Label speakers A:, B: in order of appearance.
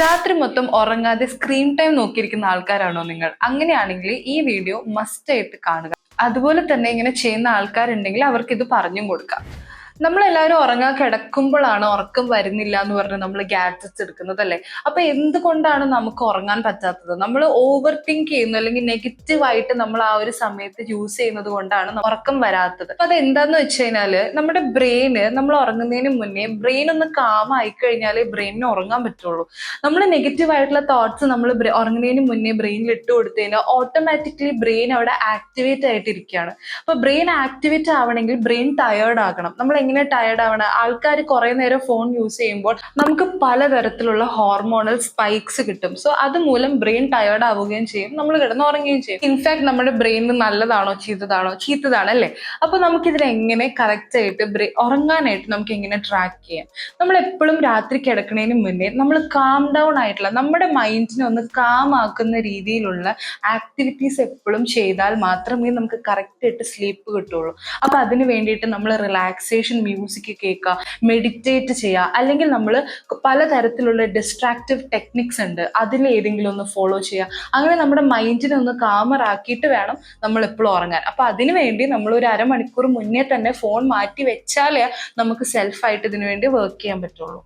A: രാത്രി മൊത്തം ഉറങ്ങാതെ സ്ക്രീൻ ടൈം നോക്കിയിരിക്കുന്ന ആൾക്കാരാണോ നിങ്ങൾ? അങ്ങനെയാണെങ്കിൽ ഈ വീഡിയോ മസ്റ്റ് ആയിട്ട് കാണുക. അതുപോലെ തന്നെ ഇങ്ങനെ ചെയ്യുന്ന ആൾക്കാരുണ്ടെങ്കിൽ അവർക്ക് ഇത് പറഞ്ഞും കൊടുക്കാം. നമ്മളെല്ലാവരും ഉറങ്ങാൻ കിടക്കുമ്പോഴാണ് ഉറക്കം വരുന്നില്ല എന്ന് പറഞ്ഞ് നമ്മൾ ഗാഡ്ജറ്റ്സ് എടുക്കുന്നത് അല്ലേ? അപ്പൊ എന്തുകൊണ്ടാണ് നമുക്ക് ഉറങ്ങാൻ പറ്റാത്തത്? നമ്മൾ ഓവർ തിങ്ക് ചെയ്യുന്നു, അല്ലെങ്കിൽ നെഗറ്റീവായിട്ട് നമ്മൾ ആ ഒരു സമയത്ത് യൂസ് ചെയ്യുന്നത് കൊണ്ടാണ് ഉറക്കം വരാത്തത്. അപ്പൊ അത് എന്താന്ന് വെച്ച് കഴിഞ്ഞാല്, നമ്മുടെ ബ്രെയിന് നമ്മൾ ഉറങ്ങുന്നതിന് മുന്നേ ബ്രെയിൻ ഒന്ന് കാം ആയി കഴിഞ്ഞാലേ ബ്രെയിനിന് ഉറങ്ങാൻ പറ്റുള്ളൂ. നമ്മൾ നെഗറ്റീവ് ആയിട്ടുള്ള തോട്ട്സ് നമ്മൾ ഉറങ്ങുന്നതിന് മുന്നേ ബ്രെയിനിൽ ഇട്ട് കൊടുത്തു കഴിഞ്ഞാൽ ഓട്ടോമാറ്റിക്കലി ബ്രെയിൻ അവിടെ ആക്ടിവേറ്റ് ആയിട്ടിരിക്കുകയാണ്. അപ്പൊ ബ്രെയിൻ ആക്ടിവേറ്റ് ആവണമെങ്കിൽ ബ്രെയിൻ ടയേർഡ് ആകണം. നമ്മൾ എങ്ങനെ ടയേർഡ് ആവണം? ആൾക്കാർ കുറെ നേരം ഫോൺ യൂസ് ചെയ്യുമ്പോൾ നമുക്ക് പലതരത്തിലുള്ള ഹോർമോണൽ സ്പൈക്സ് കിട്ടും. സോ അതുമൂലം ബ്രെയിൻ ടയേർഡ് ആവുകയും ചെയ്യും, നമ്മൾ കിടന്ന് ഉറങ്ങുകയും ചെയ്യും. ഇൻഫാക്ട് നമ്മുടെ ബ്രെയിനിന് നല്ലതാണോ ചീത്തതാണോ അല്ലേ? അപ്പൊ നമുക്കിതിനെ എങ്ങനെ കറക്റ്റ് ആയിട്ട് ഉറങ്ങാനായിട്ട് നമുക്ക് എങ്ങനെ ട്രാക്ക് ചെയ്യാം? നമ്മൾ എപ്പോഴും രാത്രി കിടക്കുന്നതിന് മുന്നേ നമ്മൾ കാം ഡൗൺ ആയിട്ടുള്ള, നമ്മുടെ മൈൻഡിനെ ഒന്ന് കാം ആക്കുന്ന രീതിയിലുള്ള ആക്ടിവിറ്റീസ് എപ്പോഴും ചെയ്താൽ മാത്രമേ നമുക്ക് കറക്റ്റ് ആയിട്ട് സ്ലീപ്പ് കിട്ടുള്ളൂ. അപ്പൊ അതിന് വേണ്ടിയിട്ട് നമ്മൾ റിലാക്സേഷൻ മ്യൂസിക് കേൾക്കുക, മെഡിറ്റേറ്റ് ചെയ്യുക, അല്ലെങ്കിൽ നമ്മൾ പലതരത്തിലുള്ള ഡിസ്ട്രാക്റ്റീവ് ടെക്നിക്സ് ഉണ്ട്, അതിലേതെങ്കിലും ഒന്ന് ഫോളോ ചെയ്യുക. അങ്ങനെ നമ്മുടെ മൈൻഡിനെ ഒന്ന് കാമർ ആക്കിയിട്ട് വേണം നമ്മൾ എപ്പോഴും ഉറങ്ങാൻ. അപ്പൊ അതിനു വേണ്ടി നമ്മൾ ഒരു അരമണിക്കൂർ മുന്നേ തന്നെ ഫോൺ മാറ്റി വെച്ചാലേ നമുക്ക് സെൽഫായിട്ട് ഇതിനു വേണ്ടി വർക്ക് ചെയ്യാൻ പറ്റുള്ളൂ.